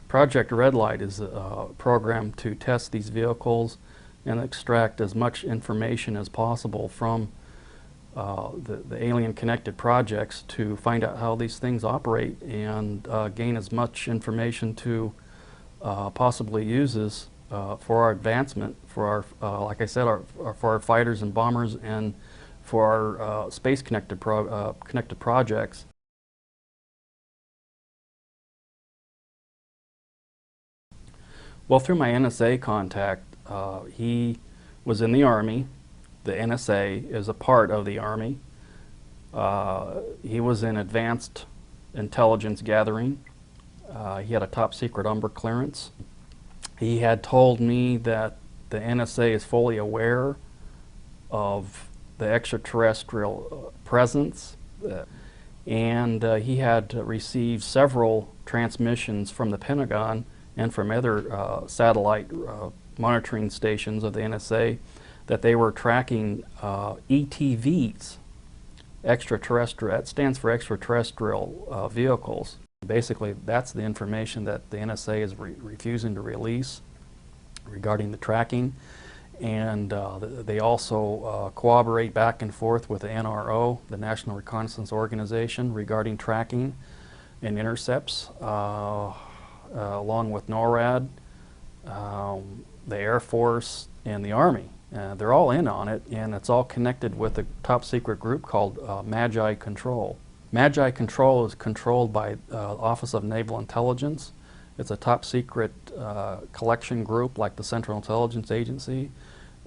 Project Red Light is a program to test these vehicles and extract as much information as possible from the alien connected projects to find out how these things operate and gain as much information to possibly use this for our advancement, for our, like I said, for our fighters and bombers and for our space connected projects. Well, through my NSA contact, he was in the Army. The NSA is a part of the Army. He was in advanced intelligence gathering. He had a top secret Umber clearance. He had told me that the NSA is fully aware of the extraterrestrial presence, and he had received several transmissions from the Pentagon and from other satellite monitoring stations of the NSA that they were tracking ETVs, extraterrestrial. That stands for extraterrestrial vehicles. Basically, that's the information that the NSA is refusing to release regarding the tracking. And they also cooperate back and forth with the NRO, the National Reconnaissance Organization, regarding tracking and intercepts, along with NORAD, the Air Force, and the Army. They're all in on it, and it's all connected with a top secret group called Magi Control. Magi Control is controlled by Office of Naval Intelligence. It's a top secret collection group like the Central Intelligence Agency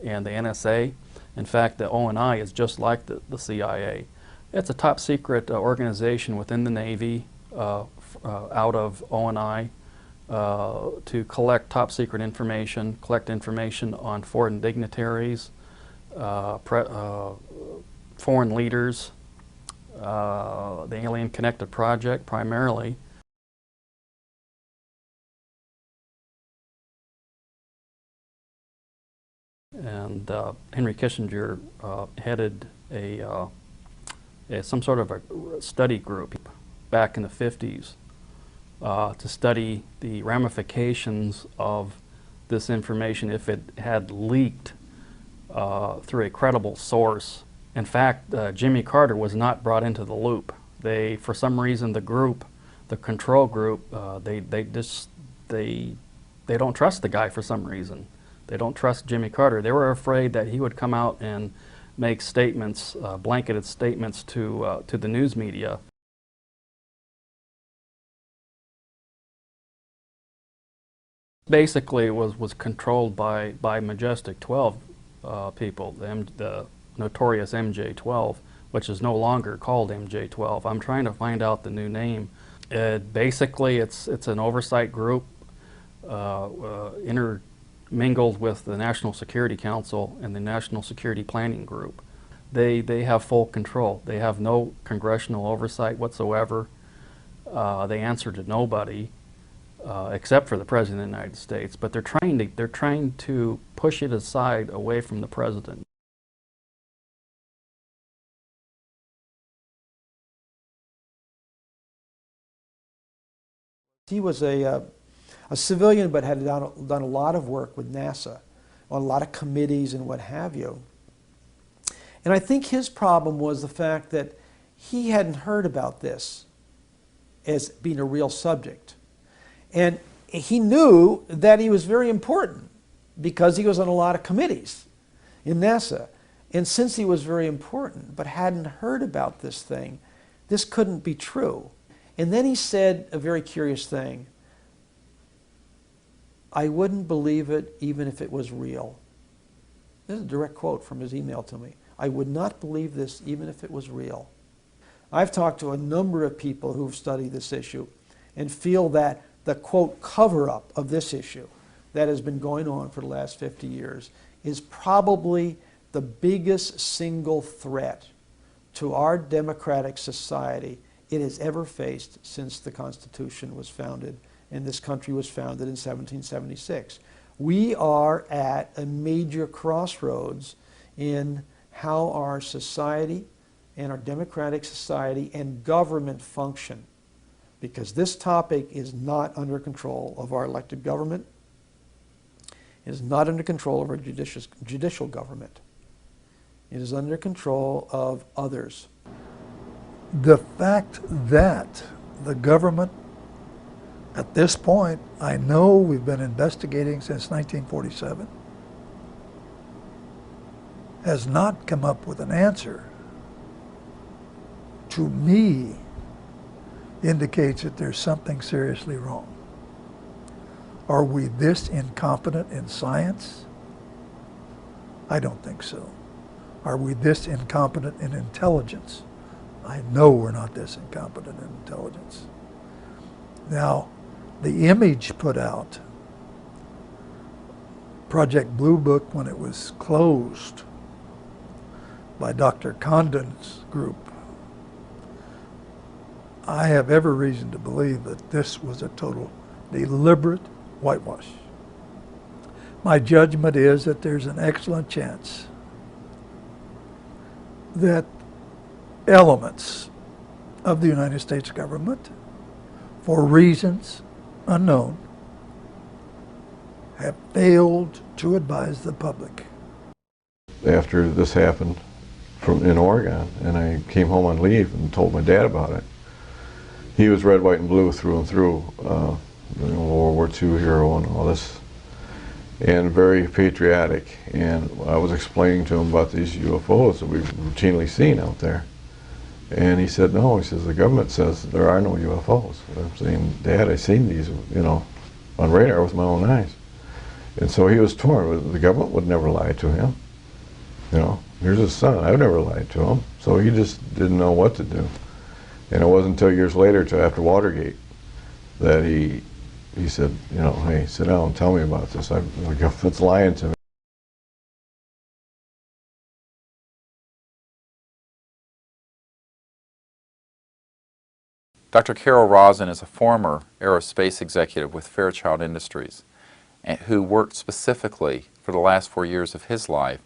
and the NSA. In fact, the ONI is just like the CIA. It's a top secret organization within the Navy out of ONI to collect top secret information, collect information on foreign dignitaries, foreign leaders, the Alien Connected Project primarily. And Henry Kissinger headed some sort of a study group back in the 50s to study the ramifications of this information if it had leaked through a credible source. In fact, Jimmy Carter was not brought into the loop. For some reason, the control group, they don't trust the guy for some reason. They don't trust Jimmy Carter. They were afraid that he would come out and make statements, blanketed statements to the news media. Basically, was controlled by Majestic 12 people, the notorious MJ-12, which is no longer called MJ-12. I'm trying to find out the new name. Basically, it's an oversight group intermingled with the National Security Council and the National Security Planning Group. They have full control. They have no congressional oversight whatsoever. They answer to nobody except for the President of the United States. But they're trying to push it aside away from the President. He was a civilian, but had done a lot of work with NASA on a lot of committees and what have you. And I think his problem was the fact that he hadn't heard about this as being a real subject. And he knew that he was very important because he was on a lot of committees in NASA. And since he was very important but hadn't heard about this thing, this couldn't be true. And then he said a very curious thing. I wouldn't believe it even if it was real. This is a direct quote from his email to me. I would not believe this even if it was real. I've talked to a number of people who've studied this issue and feel that the, quote, cover-up of this issue that has been going on for the last 50 years is probably the biggest single threat to our democratic society it has ever faced since the Constitution was founded and this country was founded in 1776. We are at a major crossroads in how our society and our democratic society and government function. because this topic is not under control of our elected government. It is not under control of our judicial government. It is under control of others. The fact that the government, at this point, I know we've been investigating since 1947, has not come up with an answer, to me, indicates that there's something seriously wrong. Are we this incompetent in science? I don't think so. Are we this incompetent in intelligence? I know we're not this incompetent in intelligence. Now, the image put out, Project Blue Book, when it was closed by Dr. Condon's group, I have every reason to believe that this was a total deliberate whitewash. My judgment is that there's an excellent chance that elements of the United States government, for reasons unknown, have failed to advise the public. After this happened in Oregon, and I came home on leave and told my dad about it, he was red, white, and blue through and through, World War II hero and all this, and very patriotic. And I was explaining to him about these UFOs that we've routinely seen out there. And he said, no, he says, the government says there are no UFOs. I'm saying, Dad, I've seen these, on radar with my own eyes. And so he was torn. The government would never lie to him. Here's his son. I've never lied to him. So he just didn't know what to do. And it wasn't until years later, till after Watergate, that he said, hey, sit down and tell me about this. The government's lying to me. Dr. Carol Rosin is a former aerospace executive with Fairchild Industries who worked specifically for the last 4 years of his life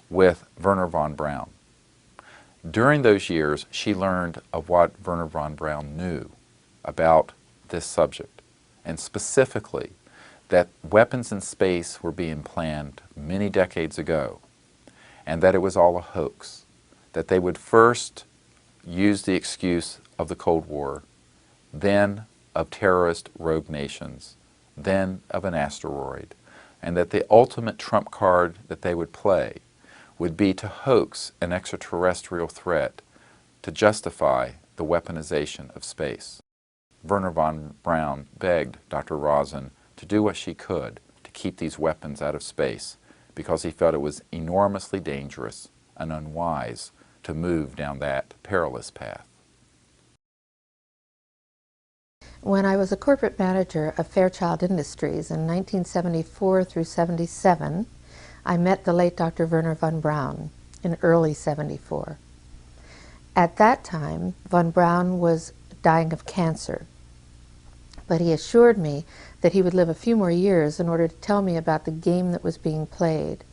with Wernher von Braun. During those years, she learned of what Wernher von Braun knew about this subject, and specifically that weapons in space were being planned many decades ago, and that it was all a hoax, that they would first use the excuse of the Cold War, then of terrorist rogue nations, then of an asteroid, and that the ultimate trump card that they would play would be to hoax an extraterrestrial threat to justify the weaponization of space. Wernher von Braun begged Dr. Rosin to do what she could to keep these weapons out of space because he felt it was enormously dangerous and unwise to move down that perilous path. When I was a corporate manager of Fairchild Industries in 1974 through 77, I met the late Dr. Wernher von Braun in early '74. At that time, von Braun was dying of cancer, but he assured me that he would live a few more years in order to tell me about the game that was being played,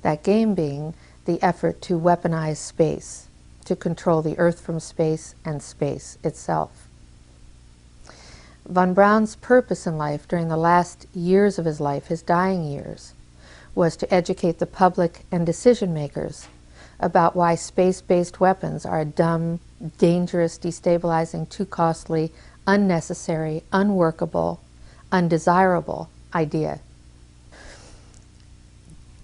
that game being the effort to weaponize space, to control the Earth from space and space itself. Von Braun's purpose in life during the last years of his life, his dying years, was to educate the public and decision makers about why space-based weapons are a dumb, dangerous, destabilizing, too costly, unnecessary, unworkable, undesirable idea.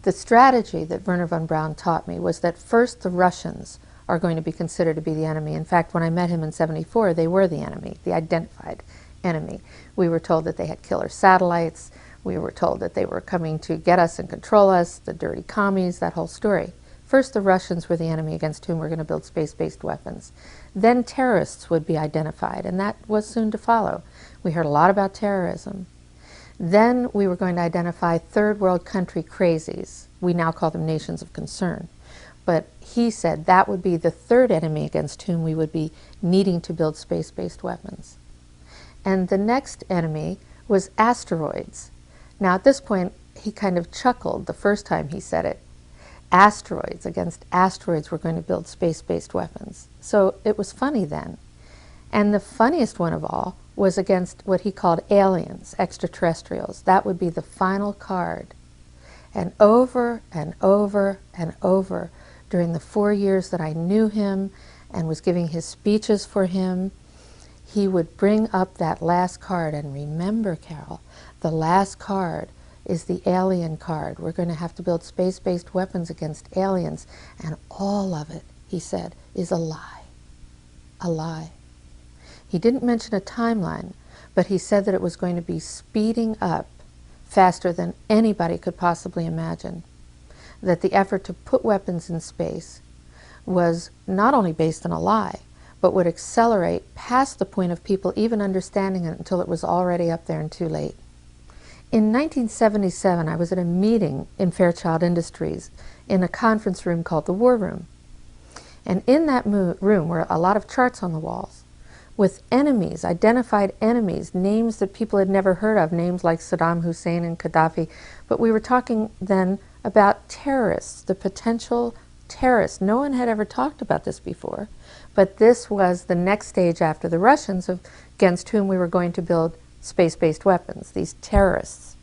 The strategy that Wernher von Braun taught me was that first the Russians are going to be considered to be the enemy. In fact, when I met him in '74, they were the enemy, the identified enemy. We were told that they had killer satellites. We were told that they were coming to get us and control us, the dirty commies, that whole story. First, the Russians were the enemy against whom we're going to build space-based weapons. Then terrorists would be identified, and that was soon to follow. We heard a lot about terrorism. Then we were going to identify third world country crazies. We now call them nations of concern. But he said that would be the third enemy against whom we would be needing to build space-based weapons. And the next enemy was asteroids. Now at this point, he kind of chuckled the first time he said it. Asteroids, against asteroids we're going to build space-based weapons. So it was funny then. And the funniest one of all was against what he called aliens, extraterrestrials. That would be the final card. And over and over and over during the 4 years that I knew him and was giving his speeches for him, he would bring up that last card. And remember, Carol, the last card is the alien card. We're going to have to build space-based weapons against aliens. And all of it, he said, is a lie. A lie. He didn't mention a timeline, but he said that it was going to be speeding up faster than anybody could possibly imagine. That the effort to put weapons in space was not only based on a lie, but would accelerate past the point of people even understanding it until it was already up there and too late. In 1977, I was at a meeting in Fairchild Industries in a conference room called the War Room. And in that room were a lot of charts on the walls with enemies, identified enemies, names that people had never heard of, names like Saddam Hussein and Gaddafi. But we were talking then about terrorists, the potential terrorists. No one had ever talked about this before, but this was the next stage after the Russians against whom we were going to build space-based weapons, these terrorists.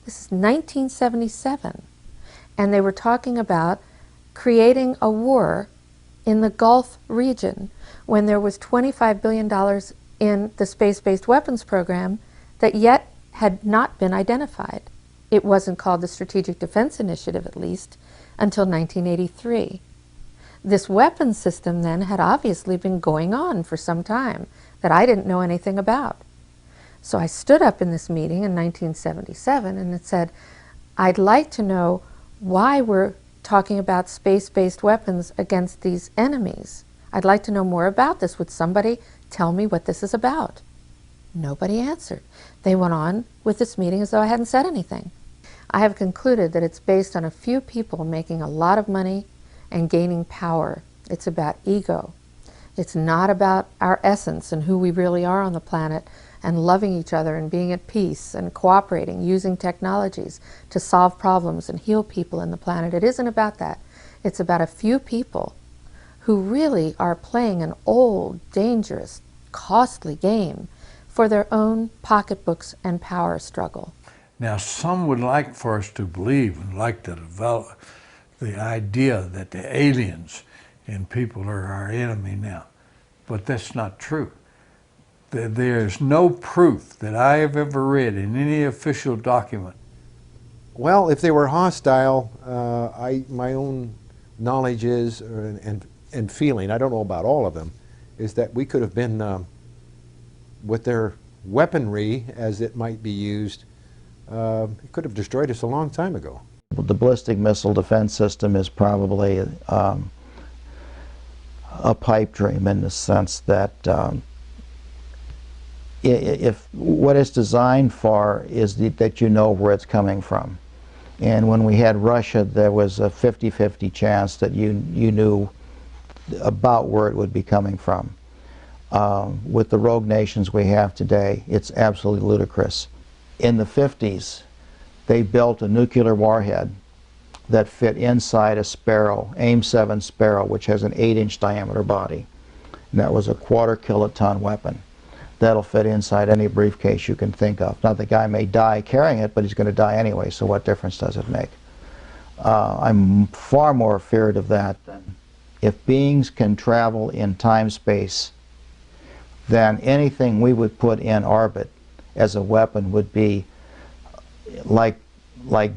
This is 1977, and they were talking about creating a war in the Gulf region when there was $25 billion in the space-based weapons program that yet had not been identified. It wasn't called the Strategic Defense Initiative, at least, until 1983. This weapons system then had obviously been going on for some time that I didn't know anything about. So I stood up in this meeting in 1977 and it said, I'd like to know why we're talking about space-based weapons against these enemies. I'd like to know more about this. Would somebody tell me what this is about? Nobody answered. They went on with this meeting as though I hadn't said anything. I have concluded that it's based on a few people making a lot of money and gaining power. It's about ego. It's not about our essence and who we really are on the planet and loving each other and being at peace and cooperating, using technologies to solve problems and heal people in the planet. It isn't about that. It's about a few people who really are playing an old, dangerous, costly game for their own pocketbooks and power struggle. Now, some would like for us to believe and like to develop the idea that the aliens and people are our enemy now, but that's not true. There's no proof that I have ever read in any official document. Well, if they were hostile, my own knowledge is, and feeling, I don't know about all of them, is that we could have been, with their weaponry as it might be used, it could have destroyed us a long time ago. The ballistic missile defense system is probably a pipe dream in the sense that if what it's designed for is that you know where it's coming from. And when we had Russia, there was a 50-50 chance that you knew about where it would be coming from. With the rogue nations we have today, it's absolutely ludicrous. In the 50s, they built a nuclear warhead that fit inside a Sparrow, AIM-7 Sparrow, which has an 8-inch diameter body. And that was a quarter-kiloton weapon. That'll fit inside any briefcase you can think of. Now, the guy may die carrying it, but he's going to die anyway, so what difference does it make? I'm far more afraid of that than if beings can travel in time-space, then anything we would put in orbit as a weapon would be like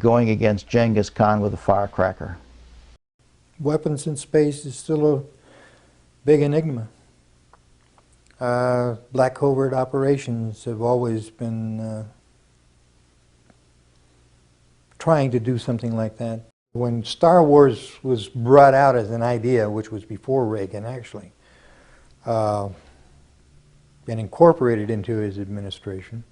going against Genghis Khan with a firecracker. Weapons in space is still a big enigma. Black covert operations have always been trying to do something like that. When Star Wars was brought out as an idea, which was before Reagan actually, and incorporated into his administration,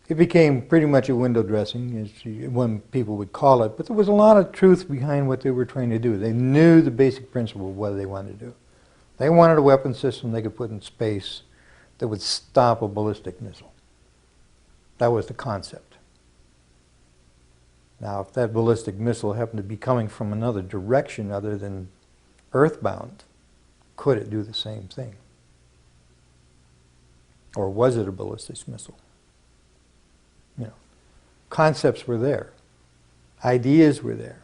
it became pretty much a window dressing, as one people would call it, but there was a lot of truth behind what they were trying to do. They knew the basic principle of what they wanted to do. They wanted a weapon system they could put in space that would stop a ballistic missile. That was the concept. Now, if that ballistic missile happened to be coming from another direction other than earthbound, could it do the same thing? Or was it a ballistic missile? You know, concepts were there. Ideas were there.